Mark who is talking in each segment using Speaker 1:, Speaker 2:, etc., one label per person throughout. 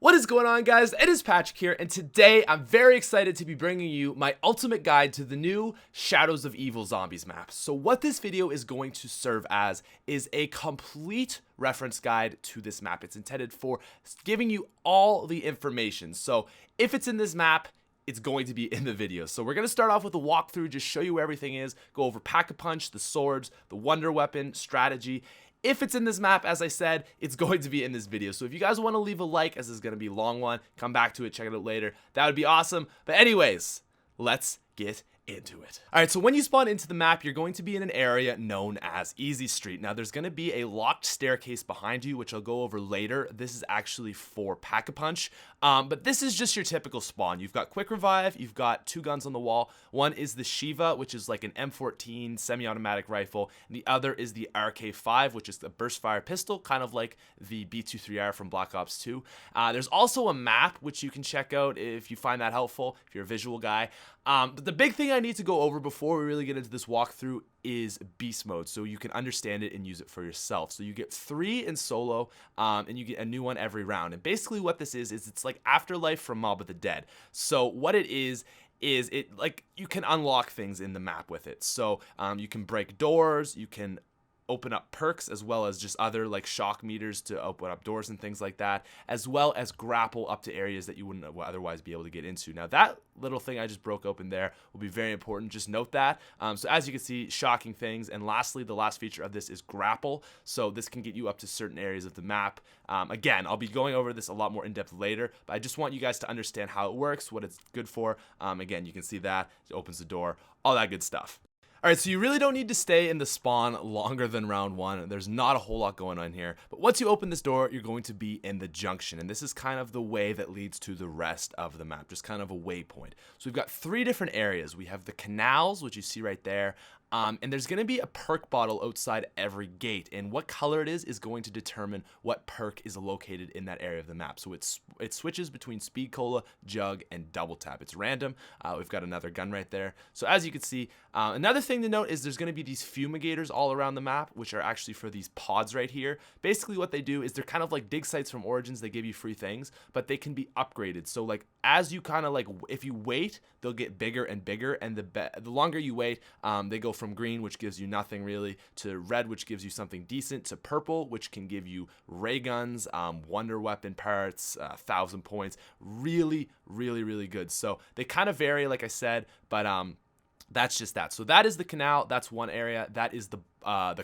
Speaker 1: What is going on, guys? It is Patrick here, and today I'm very excited to be bringing you my ultimate guide to the new Shadows of Evil Zombies map. So what this video is going to serve as is a complete reference guide to this map. It's intended for giving you all the information. So if it's in this map, it's going to be in the video. So we're going to start off with a walkthrough, just show you where everything is, go over Pack-a-Punch, the swords, the wonder weapon, strategy. If it's in this map, as I said, it's going to be in this video. So if you guys want to leave a like, as this is going to be a long one, come back to it, check it out later. That would be awesome. But anyways, let's get into it. All right, so when you spawn into the map, you're going to be in an area known as Easy Street. Now, there's going to be a locked staircase behind you, which I'll go over later. This is actually for Pack-a-Punch, but this is just your typical spawn. You've got Quick Revive, you've got two guns on the wall. One is the Shiva, which is like an M14 semi-automatic rifle, and the other is the RK5, which is the burst fire pistol, kind of like the B23R from Black Ops 2. There's also a map, which you can check out if you find that helpful, if you're a visual guy. But the big thing I need to go over before we really get into this walkthrough is beast mode, so you can understand it and use it for yourself. So you get 3 in solo, and you get a new one every round. And basically what this is it's like Afterlife from Mob of the Dead. So what it is it like you can unlock things in the map with it. So you can break doors, you can open up perks, as well as just other like shock meters to open up doors and things like that, as well as grapple up to areas that you wouldn't otherwise be able to get into. Now that little thing I just broke open there will be very important, just note that. So as you can see, shocking things. And lastly, the last feature of this is grapple, so this can get you up to certain areas of the map. Again, I'll be going over this a lot more in depth later, but I just want you guys to understand how it works, what it's good for. Again, you can see that it opens the door, all that good stuff. Alright, so you really don't need to stay in the spawn longer than round 1. There's not a whole lot going on here. But once you open this door, you're going to be in the junction. And this is kind of the way that leads to the rest of the map, just kind of a waypoint. So we've got 3 different areas. We have the canals, which you see right there. And there's going to be a perk bottle outside every gate, and what color it is going to determine what perk is located in that area of the map. So it switches between Speed Cola, Jug, and Double Tap. It's random. We've got another gun right there. So as you can see, another thing to note is there's going to be these Fumigators all around the map, which are actually for these pods right here. Basically what they do is they're kind of like dig sites from Origins. They give you free things, but they can be upgraded. So like as you kind of like, if you wait, they'll get bigger and bigger, and the longer you wait, they go from green, which gives you nothing really, to red, which gives you something decent, to purple, which can give you ray guns, wonder weapon parts, 1,000 points. Really, really, really good. So they kind of vary, like I said, but that's just that. So that is the canal. That's one area. That is the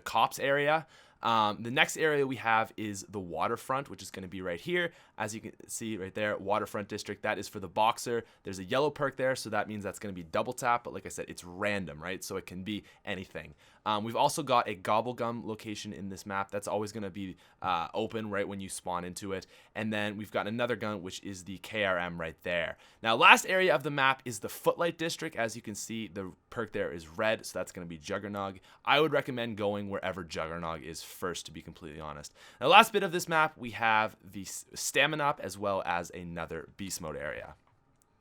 Speaker 1: cops area. The next area we have is the Waterfront, which is going to be right here. As you can see right there, Waterfront District, that is for the boxer. There's a yellow perk there, so that means that's going to be double tap, but like I said, it's random, right? So it can be anything. We've also got a Gobblegum location in this map. That's always going to be open right when you spawn into it. And then we've got another gun, which is the KRM right there. Now, last area of the map is the Footlight District. As you can see, the perk there is red, so that's going to be Juggernog. I would recommend going wherever Juggernog is first, to be completely honest. Now, last bit of this map, we have the Stamina Up, as well as another Beast Mode area.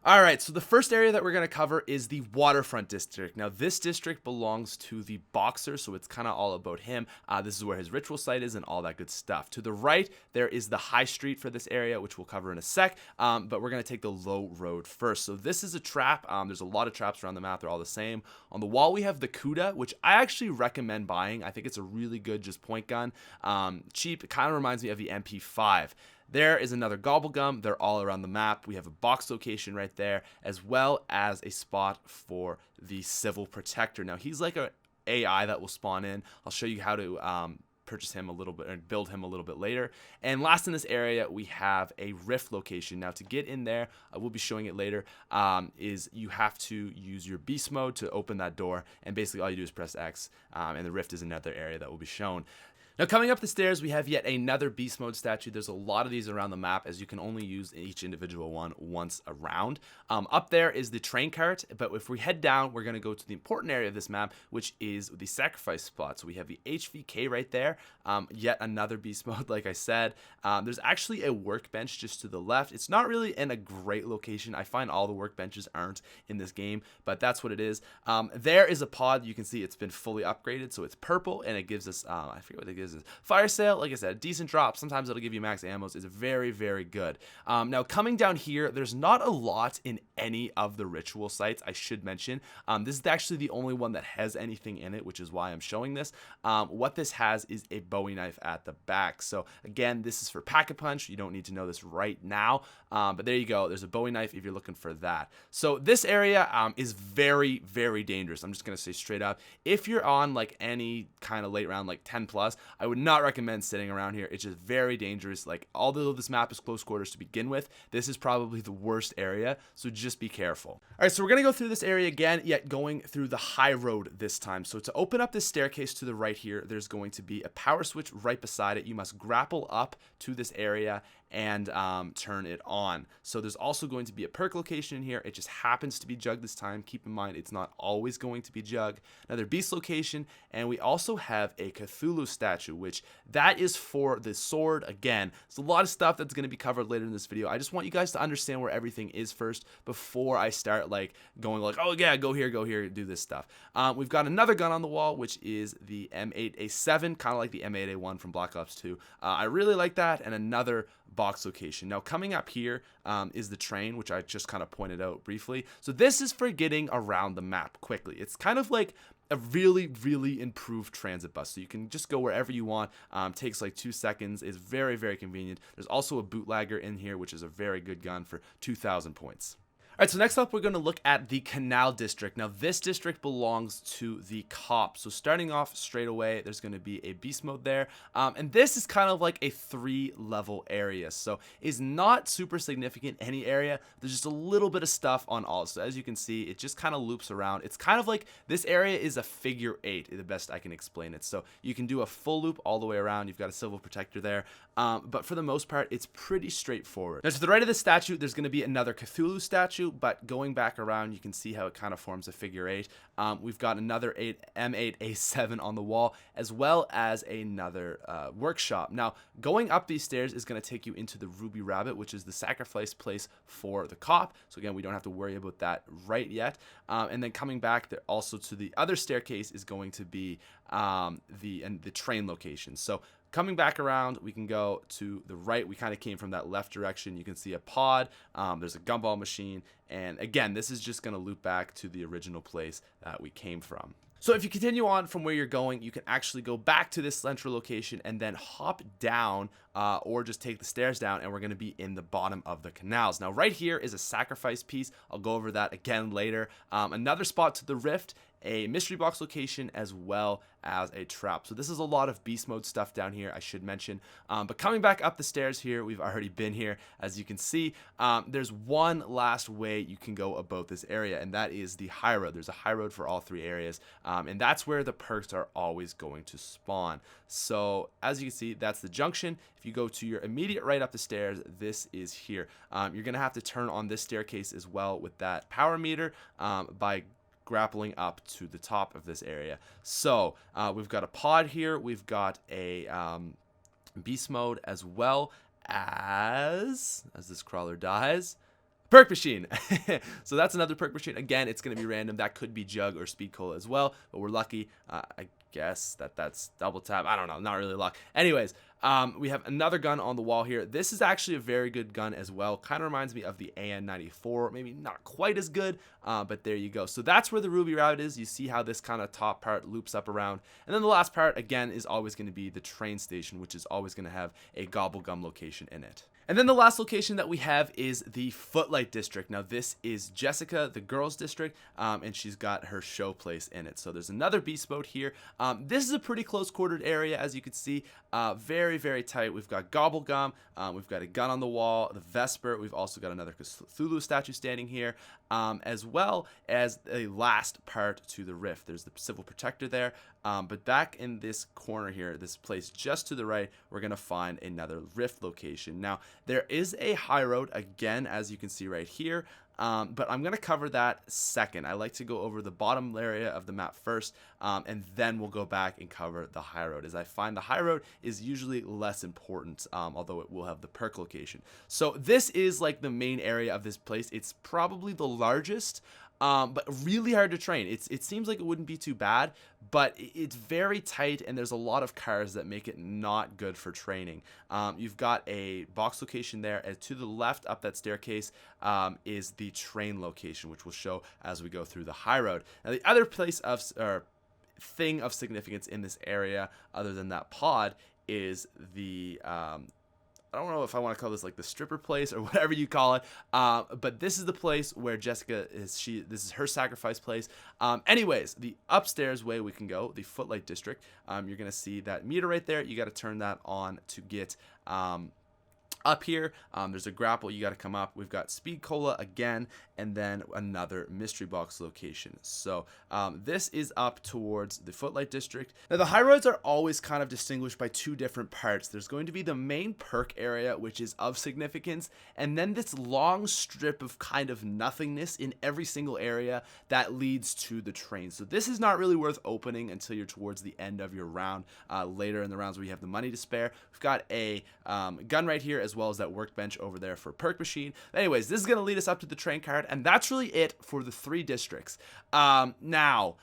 Speaker 1: Alright, so the first area that we're going to cover is the Waterfront District. Now, this district belongs to the boxer, so it's kind of all about him. This is where his ritual site is and all that good stuff. To the right, there is the High Street for this area, which we'll cover in a sec, but we're going to take the low road first. So this is a trap. There's a lot of traps around the map. They're all the same. On the wall, we have the Kuda, which I actually recommend buying. I think it's a really good just point gun. Cheap. It kind of reminds me of the MP5. There is another Gobblegum. They're all around the map. We have a box location right there, as well as a spot for the Civil Protector. Now, he's like an AI that will spawn in. I'll show you how to purchase him a little bit and build him a little bit later. And last in this area, we have a Rift location. Now, to get in there, I will be showing it later, is you have to use your Beast Mode to open that door, and basically all you do is press X, and the Rift is another area that will be shown. Now, coming up the stairs, we have yet another Beast Mode statue. There's a lot of these around the map, as you can only use each individual one once a round. Up there is the train cart, but if we head down, we're going to go to the important area of this map, which is the sacrifice spot. So we have the HVK right there, yet another Beast Mode, like I said. There's actually a workbench just to the left. It's not really in a great location. I find all the workbenches aren't in this game, but that's what it is. There is a pod. You can see it's been fully upgraded, so it's purple, and it gives us, I forget what it gives. is fire sale. Like I said, decent drop. Sometimes it'll give you max ammos. Is very, very good. Now coming down here, there's not a lot in any of the ritual sites, I should mention. This is actually the only one that has anything in it, which is why I'm showing this. What this has is a Bowie knife at the back. So again, this is for pack-a-punch. You don't need to know this right now, but there you go. There's a Bowie knife if you're looking for that. So this area is very, very dangerous. I'm just gonna say straight up, if you're on like any kind of late round, like 10 plus, I would not recommend sitting around here. It's just very dangerous. Like, although this map is close quarters to begin with, this is probably the worst area, so just be careful. All right, so we're gonna go through this area again, yet going through the high road this time. So to open up this staircase to the right here, there's going to be a power switch right beside it. You must grapple up to this area and turn it on. So there's also going to be a perk location in here. It just happens to be Jug this time. Keep in mind, it's not always going to be Jug. Another beast location, and we also have a Cthulhu statue, which that is for the sword. Again, there's a lot of stuff that's going to be covered later in this video. I just want you guys to understand where everything is first before I start like going like, oh yeah, go here, do this stuff. We've got another gun on the wall, which is the M8A7, kind of like the M8A1 from Black Ops 2. I really like that, and another box location. Now coming up here is the train, which I just kind of pointed out briefly. So this is for getting around the map quickly. It's kind of like a really, really improved transit bus, so you can just go wherever you want. Takes like 2 seconds. Is very, very convenient. There's also a bootlegger in here, which is a very good gun for 2,000 points. All right, so next up, we're going to look at the Canal District. Now, this district belongs to the cops. So starting off straight away, there's going to be a beast mode there. And this is kind of like a 3-level area. So it's not super significant any area. There's just a little bit of stuff on all. So as you can see, it just kind of loops around. It's kind of like this area is a figure 8, the best I can explain it. So you can do a full loop all the way around. You've got a civil protector there. But for the most part, it's pretty straightforward. Now, to the right of the statue, there's going to be another Cthulhu statue. But going back around, you can see how it kind of forms a figure 8. We've got another M8A7 on the wall, as well as another workshop. Now, going up these stairs is going to take you into the Ruby Rabbit, which is the sacrifice place for the cop. So again, we don't have to worry about that right yet. And then coming back there also to the other staircase is going to be the train location. So coming back around, we can go to the right. We kind of came from that left direction. You can see a pod. There's a gumball machine. And again, this is just going to loop back to the original place that we came from. So if you continue on from where you're going, you can actually go back to this central location and then hop down or just take the stairs down, and we're going to be in the bottom of the canals. Now right here is a sacrifice piece. I'll go over that again later. Another spot to the rift, a mystery box location, as well as a trap. So this is a lot of beast mode stuff down here, I should mention. But coming back up the stairs here, we've already been here. As you can see, there's one last way you can go about this area, and that is the high road. There's a high road for all 3 areas, and that's where the perks are always going to spawn. So as you can see, that's the junction. If you go to your immediate right up the stairs, this is here. You're gonna have to turn on this staircase as well with that power meter by grappling up to the top of this area. So we've got a pod here. We've got a beast mode, as well as this crawler dies, perk machine. So that's another perk machine. Again, it's going to be random. That could be Jug or Speed Cola as well, but we're lucky. I guess that's double tap. I don't know, not really luck. Anyways, we have another gun on the wall here. This is actually a very good gun as well. Kind of reminds me of the AN-94. Maybe not quite as good, but there you go. So that's where the Ruby Rabbit is. You see how this kind of top part loops up around. And then the last part, again, is always going to be the train station, which is always going to have a Gobblegum location in it. And then the last location that we have is the Footlight District. Now this is Jessica, the girls district, and she's got her show place in it. So there's another beast mode here. This is a pretty close quartered area, as you can see. Very, very tight. We've got Gobblegum, we've got a gun on the wall, the Vesper. We've also got another Cthulhu statue standing here, as well as a last part to the rift. There's the civil protector there. But back in this corner here, this place just to the right, we're going to find another rift location. Now, there is a high road, again, as you can see right here, but I'm going to cover that second. I like to go over the bottom area of the map first, and then we'll go back and cover the high road, as I find the high road is usually less important, although it will have the perk location. So this is like the main area of this place. It's probably the largest. but really hard to train. It seems like it wouldn't be too bad, but it's very tight, and there's a lot of cars that make it not good for training. You've got a box location there, and to the left up that staircase is the train location, which we'll show as we go through the high road. Now, the other place of or thing of significance in this area, other than that pod, is the I don't know if I want to call this like the stripper place or whatever you call it, but this is the place where Jessica is. This is her sacrifice place. Anyways, the upstairs way we can go, the Footlight District. You're gonna see that meter right there. You got to turn that on to get up here. There's a grapple. You got to come up. We've got Speed Cola again, and then another mystery box location. So this is up towards the Footlight District. Now, the high roads are always kind of distinguished by two different parts. There's going to be the main perk area, which is of significance, and then this long strip of kind of nothingness in every single area that leads to the train. So this is not really worth opening until you're towards the end of your round. Later in the rounds where you have the money to spare. We've got a gun right here, as well as that workbench over there for perk machine. Anyways, this is going to lead us up to the train card, and that's really it for the 3 districts. Now,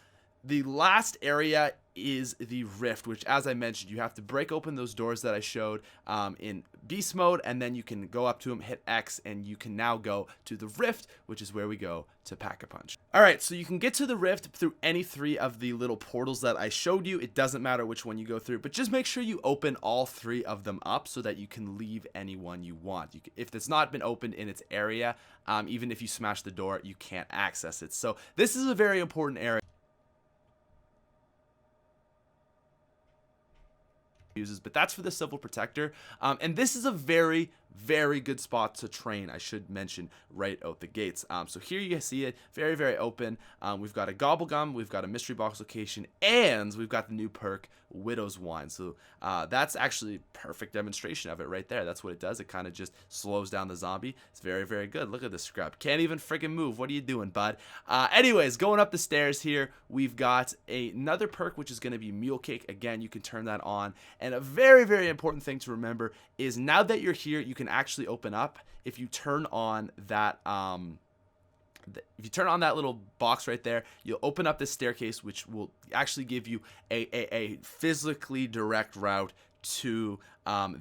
Speaker 1: the last area is the rift, which, as I mentioned, you have to break open those doors that I showed in beast mode, and then you can go up to them, hit X, and you can now go to the rift, which is where we go to Pack-a-Punch. Alright, so you can get to the rift through any 3 of the little portals that I showed you. It doesn't matter which one you go through, but just make sure you open all 3 of them up so that you can leave any one you want. If it's not been opened in its area, even if you smash the door, you can't access it. So this is a very important area. Uses, but that's for the Civil Protector, and this is a very good spot to train, I should mention, right out the gates. So here you see it, very open. We've got a gobble gum, we've got a mystery box location, and we've got the new perk Widow's Wine. So that's actually perfect demonstration of it right there. That's what it does. It kind of just slows down the zombie. It's very good. Look at this scrub, can't even freaking move. What are you doing, bud? Anyways, going up the stairs here, we've got another perk, which is going to be Mule Kick. Again, you can turn that on, and a very important thing to remember is now that you're here, you can actually open up if you turn on that if you turn on that little box right there. You'll open up this staircase, which will actually give you a physically direct route to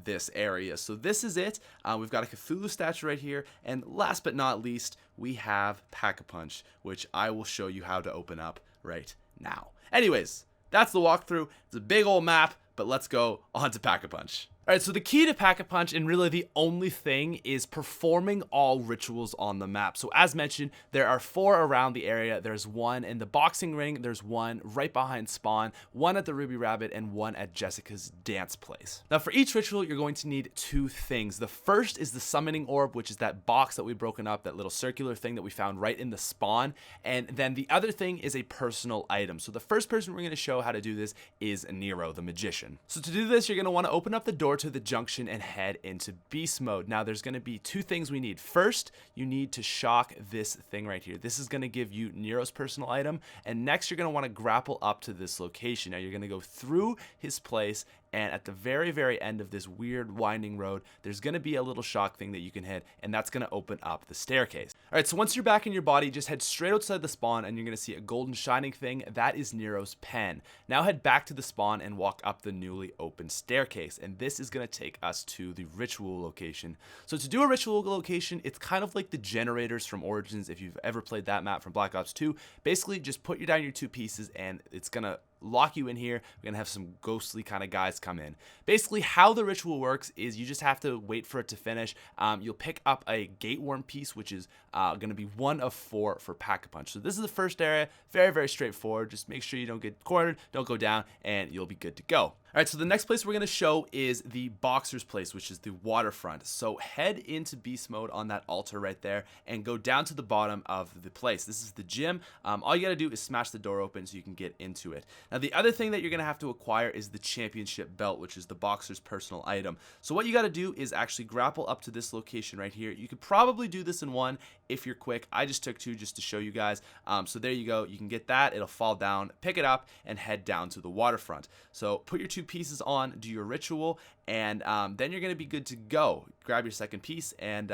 Speaker 1: this area. So this is it. We've got a Cthulhu statue right here, and last but not least, we have Pack-a-Punch, which I will show you how to open up right now. Anyways, that's the walkthrough. It's a big old map, but let's go on to Pack-a-Punch. Alright, so the key to Pack-a-Punch, and really the only thing, is performing all rituals on the map. So as mentioned, there are 4 around the area. There's 1 in the boxing ring, there's 1 right behind Spawn, 1 at the Ruby Rabbit, and 1 at Jessica's dance place. Now for each ritual, you're going to need 2 things. The first is the summoning orb, which is that box that we've broken up, that little circular thing that we found right in the spawn. And then the other thing is a personal item. So the first person we're going to show how to do this is Nero the Magician. So to do this, you're going to want to open up the door to the junction and head into beast mode. Now there's going to be 2 things we need. First, you need to shock this thing right here. This is going to give you Nero's personal item, and next you're going to want to grapple up to this location. Now you're going to go through his place, and at the very end of this weird winding road, there's going to be a little shock thing that you can hit, and that's going to open up the staircase. Alright, so once you're back in your body, just head straight outside the spawn, and you're going to see a golden shining thing. That is Nero's pen. Now head back to the spawn and walk up the newly opened staircase, and this is going to take us to the ritual location. So to do a ritual location, it's kind of like the generators from Origins, if you've ever played that map from Black Ops 2. Basically, just put down your 2 pieces, and it's going to lock you in here. We're gonna have some ghostly kind of guys come in. Basically, how the ritual works is you just have to wait for it to finish. You'll pick up a gate worm piece, which is gonna be 1 of 4 for Pack-a-Punch. So this is the first area, very straightforward. Just make sure you don't get cornered, don't go down, and you'll be good to go. Alright, so the next place we're going to show is the Boxer's place, which is the Waterfront. So head into beast mode on that altar right there and go down to the bottom of the place. This is the gym. All you got to do is smash the door open so you can get into it. Now the other thing that you're going to have to acquire is the championship belt, which is the Boxer's personal item. So what you got to do is actually grapple up to this location right here. You could probably do this in 1 if you're quick. I just took 2 just to show you guys. So there you go. You can get that. It'll fall down, pick it up, and head down to the Waterfront. So put your 2 pieces on, do your ritual, and then you're going to be good to go. Grab your second piece, and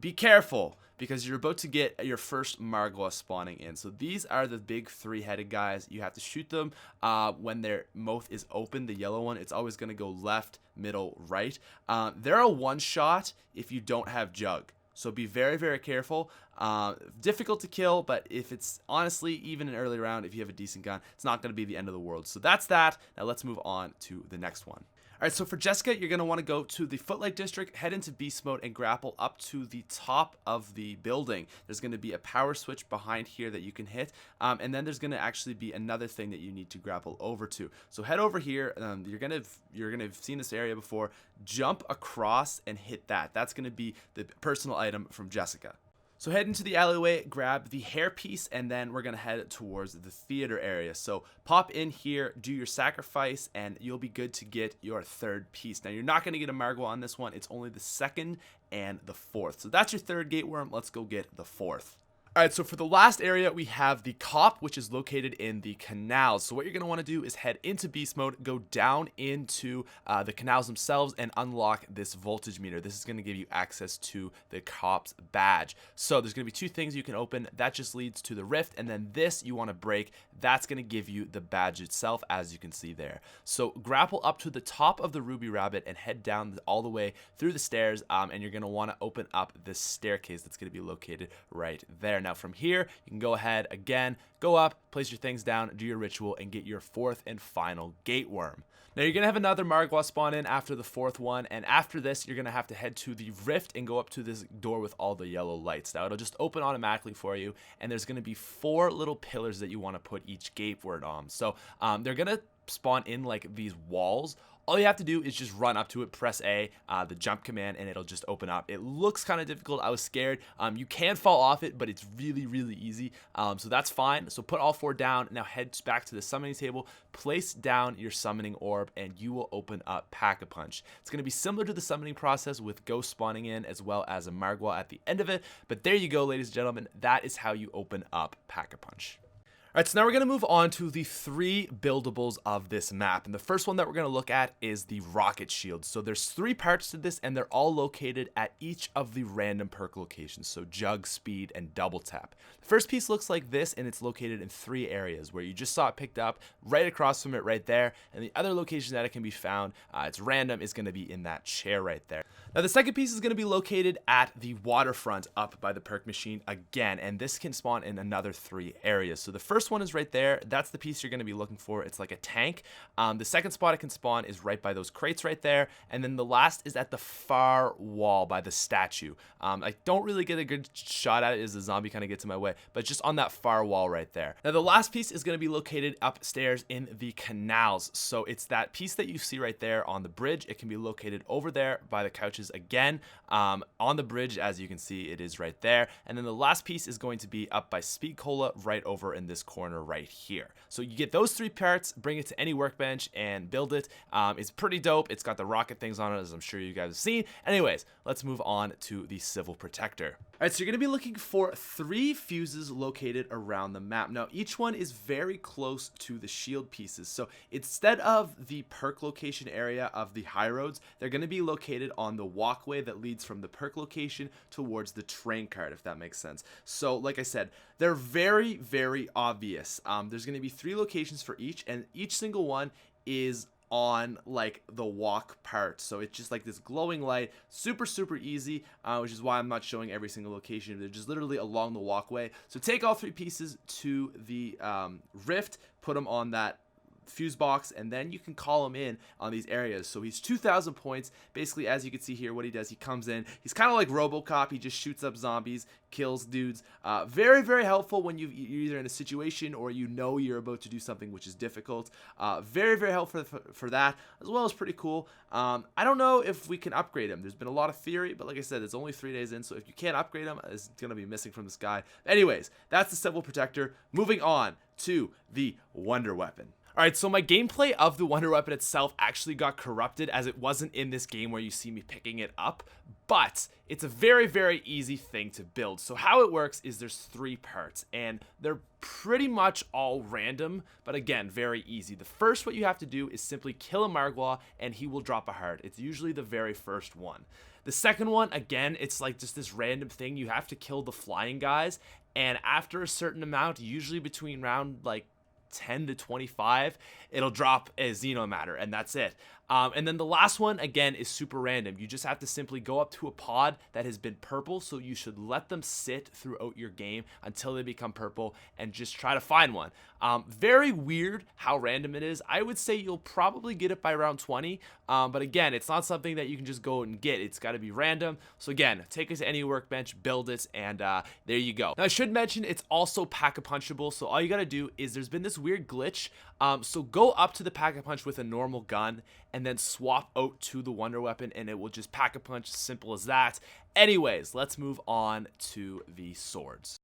Speaker 1: be careful, because you're about to get your first Margwa spawning in. So these are the big 3-headed guys. You have to shoot them when their mouth is open. The yellow one, it's always going to go left, middle, right. They're a one-shot if you don't have Jug. So be very, very careful. Difficult to kill, but if it's honestly, even an early round, if you have a decent gun, it's not going to be the end of the world. So that's that. Now let's move on to the next one. All right, so for Jessica, you're going to want to go to the Footlight District, head into beast mode, and grapple up to the top of the building. There's going to be a power switch behind here that you can hit, and then there's going to actually be another thing that you need to grapple over to. So head over here. You're going to have seen this area before. Jump across and hit that. That's going to be the personal item from Jessica. So head into the alleyway, grab the hairpiece, and then we're going to head towards the theater area. So pop in here, do your sacrifice, and you'll be good to get your third piece. Now, you're not going to get a Margwa on this one. It's only the second and the fourth. So that's your third gate worm. Let's go get the fourth. All right, so for the last area, we have the cop, which is located in the canals. So what you're going to want to do is head into beast mode, go down into the canals themselves, and unlock this voltage meter. This is going to give you access to the cop's badge. So there's going to be two things you can open. That just leads to the rift, and then this you want to break. That's going to give you the badge itself, as you can see there. So grapple up to the top of the Ruby Rabbit and head down all the way through the stairs, and you're going to want to open up this staircase that's going to be located right there. Now from here, you can go ahead again, go up, place your things down, do your ritual, and get your fourth and final gate worm. Now you're going to have another Margwa spawn in after the fourth one, and after this, you're going to have to head to the rift and go up to this door with all the yellow lights. Now it'll just open automatically for you, and there's going to be 4 little pillars that you want to put each gate word on. So they're going to spawn in like these walls. All you have to do is just run up to it, press A, the jump command, and it'll just open up. It looks kind of difficult. I was scared. You can fall off it, but it's really, really easy. So that's fine. So put all 4 down. Now head back to the summoning table, place down your summoning orb, and you will open up Pack-a-Punch. It's going to be similar to the summoning process with ghost spawning in as well as a Margwa at the end of it. But there you go, ladies and gentlemen. That is how you open up Pack-a-Punch. All right, so now we're going to move on to the 3 buildables of this map. And the first one that we're going to look at is the rocket shield. So there's 3 parts to this, and they're all located at each of the random perk locations. So jug, speed, and double tap. The first piece looks like this, and it's located in 3 areas where you just saw it picked up right across from it right there. And the other location that it can be found, it's random, is going to be in that chair right there. Now the second piece is going to be located at the waterfront up by the perk machine again, and this can spawn in another 3 areas. So the first one is right there. That's the piece you're going to be looking for. It's like a tank. The second spot it can spawn is right by those crates right there, and then the last is at the far wall by the statue. I don't really get a good shot at it as the zombie kind of gets in my way, but just on that far wall right there. Now the last piece is going to be located upstairs in the canals. So it's that piece that you see right there on the bridge. It can be located over there by the couches again, on the bridge. As you can see, it is right there. And then the last piece is going to be up by Speed Cola right over in this corner right here. So you get those 3 parts, bring it to any workbench and build it. It's pretty dope. It's got the rocket things on it, as I'm sure you guys have seen. Anyways, let's move on to the Civil Protector. All right, so you're going to be looking for 3 fuses located around the map. Now, each one is very close to the shield pieces. So instead of the perk location area of the high roads, they're going to be located on the walkway that leads from the perk location towards the train cart, if that makes sense. So like I said, they're very, very obvious. There's going to be 3 locations for each, and each single one is on like the walk part. So it's just like this glowing light, super easy, which is why I'm not showing every single location. They're just literally along the walkway. So take all 3 pieces to the rift, put them on that fuse box, and then you can call him in on these areas. So he's 2,000 points. Basically, as you can see here, what he does, he comes in. He's kind of like RoboCop. He just shoots up zombies, kills dudes. Very, very helpful when you're either in a situation or you know you're about to do something which is difficult. Very, very helpful for that, as well as pretty cool. I don't know if we can upgrade him. There's been a lot of theory, but like I said, it's only 3 days in, so if you can't upgrade him, it's going to be missing from this guy. Anyways, that's the Civil Protector. Moving on to the Wonder Weapon. Alright, so my gameplay of the Wonder Weapon itself actually got corrupted, as it wasn't in this game where you see me picking it up, but it's a very, very easy thing to build. So how it works is there's 3 parts, and they're pretty much all random, but again, very easy. The first, what you have to do is simply kill a Margwa, and he will drop a heart. It's usually the very first one. The second one, again, it's like just this random thing. You have to kill the flying guys, and after a certain amount, usually between round like 10 to 25, it'll drop a Xenomatter, and that's it. And then the last one, again, is super random. You just have to simply go up to a pod that has been purple, so you should let them sit throughout your game until they become purple and just try to find one. Very weird how random it is. I would say you'll probably get it by round 20, but again, it's not something that you can just go and get. It's got to be random. So again, take it to any workbench, build it, and there you go. Now, I should mention it's also pack-a-punchable, so all you got to do is there's been this weird glitch. So go up to the pack-a-punch with a normal gun and then swap out to the wonder weapon and it will just pack-a-punch, simple as that. Anyways, let's move on to the swords.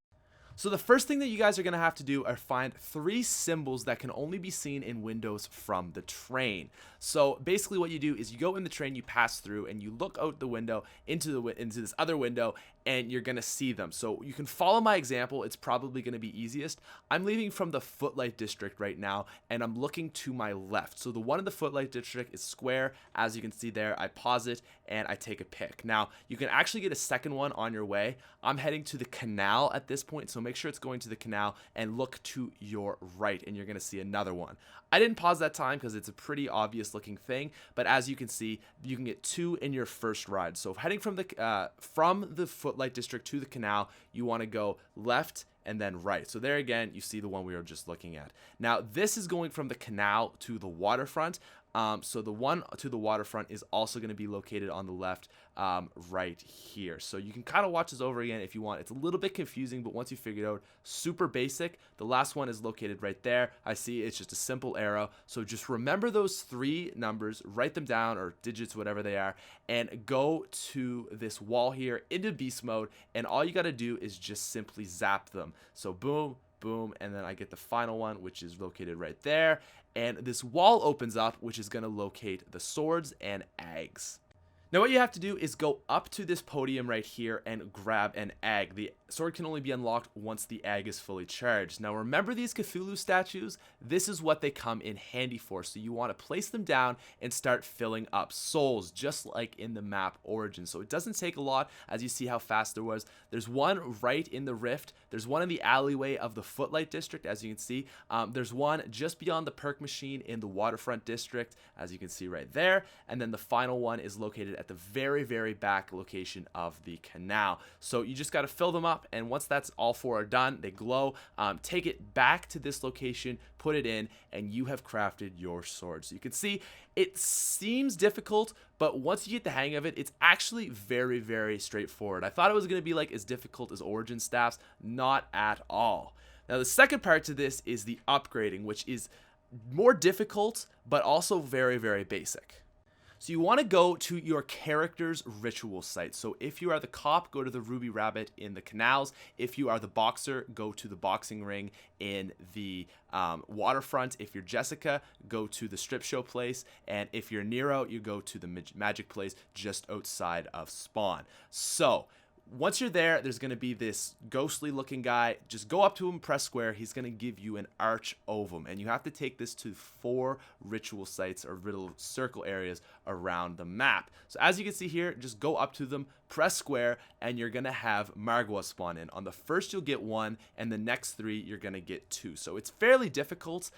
Speaker 1: So the first thing that you guys are going to have to do are find 3 symbols that can only be seen in windows from the train. So basically what you do is you go in the train, you pass through, and you look out the window into this other window, and you're going to see them. So you can follow my example. It's probably going to be easiest. I'm leaving from the Footlight District right now, and I'm looking to my left. So the one in the Footlight District is square. As you can see there, I pause it, and I take a pick. Now, you can actually get a second one on your way. I'm heading to the canal at this point, so make sure it's going to the canal, and look to your right, and you're going to see another one. I didn't pause that time because it's a pretty obvious looking thing, but as you can see, you can get 2 in your first ride. So heading from the Footlight District to the canal, you want to go left and then right. So there again, you see the one we were just looking at. Now, this is going from the canal to the waterfront. So the one to the waterfront is also going to be located on the left, right here. So you can kind of watch this over again if you want. It's a little bit confusing, but once you figure it out, super basic. The last one is located right there. I see it's just a simple arrow. So just remember those 3 numbers, write them down, or digits, whatever they are, and go to this wall here into beast mode. And all you got to do is just simply zap them. So boom, boom, and then I get the final one, which is located right there. And this wall opens up, which is going to locate the swords and eggs. Now what you have to do is go up to this podium right here and grab an egg. The sword can only be unlocked once the egg is fully charged. Now remember these Cthulhu statues? This is what they come in handy for. So you want to place them down and start filling up souls, just like in the map Origin. So it doesn't take a lot, as you see how fast there was. There's one right in the rift. There's one in the alleyway of the Footlight District, as you can see. There's one just beyond the perk machine in the Waterfront District, as you can see right there. And then the final one is located at the very, very back location of the canal. So you just got to fill them up, and once that's all 4 are done, they glow. Take it back to this location, put it in, and you have crafted your sword. So you can see it seems difficult, but once you get the hang of it, it's actually very, very straightforward. I thought it was going to be like as difficult as Origin staffs. Not at all. Now the second part to this is the upgrading, which is more difficult, but also very, very basic. So you want to go to your character's ritual site. So if you are the cop, go to the Ruby Rabbit in the canals. If you are the boxer, go to the boxing ring in the waterfront. If you're Jessica, go to the strip show place. And if you're Nero, you go to the magic place just outside of Spawn. So once you're there, there's going to be this ghostly looking guy. Just go up to him, press square. He's going to give you an arch ovum, and you have to take this to 4 ritual sites or little circle areas around the map. So as you can see here, just go up to them, press square, and you're going to have Margwa spawn in. On the first, you'll get 1, and the next 3, you're going to get 2. So it's fairly difficult.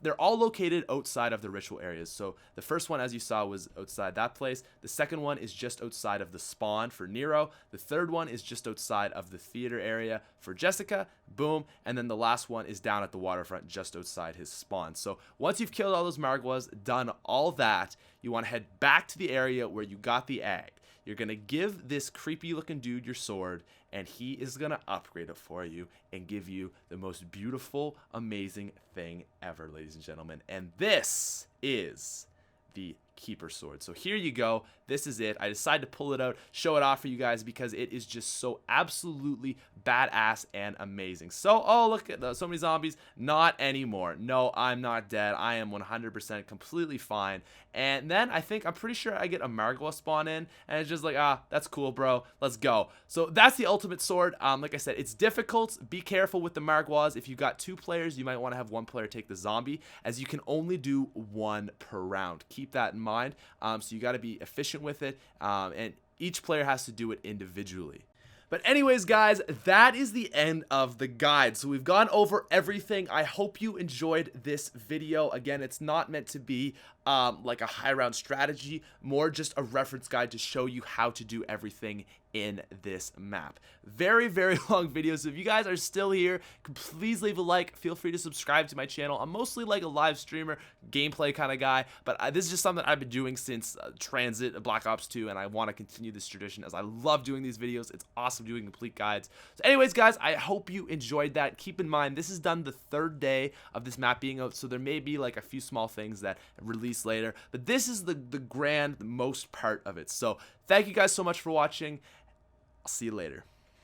Speaker 1: They're all located outside of the ritual areas. So the first one, as you saw, was outside that place. The second one is just outside of the spawn for Nero. The third one is just outside of the theater area for Jessica. Boom. And then the last one is down at the waterfront just outside his spawn. So once you've killed all those Margwas, done all that, you want to head back to the area where you got the egg. You're going to give this creepy looking dude your sword, and he is going to upgrade it for you and give you the most beautiful, amazing thing ever, ladies and gentlemen. And this is the Keeper sword. So here you go. This is it. I decided to pull it out, show it off for you guys because it is just so absolutely badass and amazing. So, oh, look at so many zombies. Not anymore. No, I'm not dead. I am 100% completely fine. And then I'm pretty sure I get a Margwa spawn in, and it's just like, that's cool, bro. Let's go. So that's the ultimate sword. Like I said, it's difficult. Be careful with the Margwas. If you got 2 players, you might want to have 1 player take the zombie, as you can only do 1 per round. Keep that in mind. So you got to be efficient with it. And each player has to do it individually. But anyways, guys, that is the end of the guide. So we've gone over everything. I hope you enjoyed this video. Again, it's not meant to be like a high round strategy, more just a reference guide to show you how to do everything in this map. Very, very long video. So if you guys are still here, please leave a like. Feel free to subscribe to my channel. I'm mostly like a live streamer, gameplay kind of guy, but this is just something I've been doing since Transit, Black Ops 2, and I want to continue this tradition as I love doing these videos. It's awesome doing complete guides. So anyways, guys, I hope you enjoyed that. Keep in mind, this is done the 3rd day of this map being out, so there may be like a few small things that release later, but this is the most part of it. So thank you guys so much for watching. I'll see you later.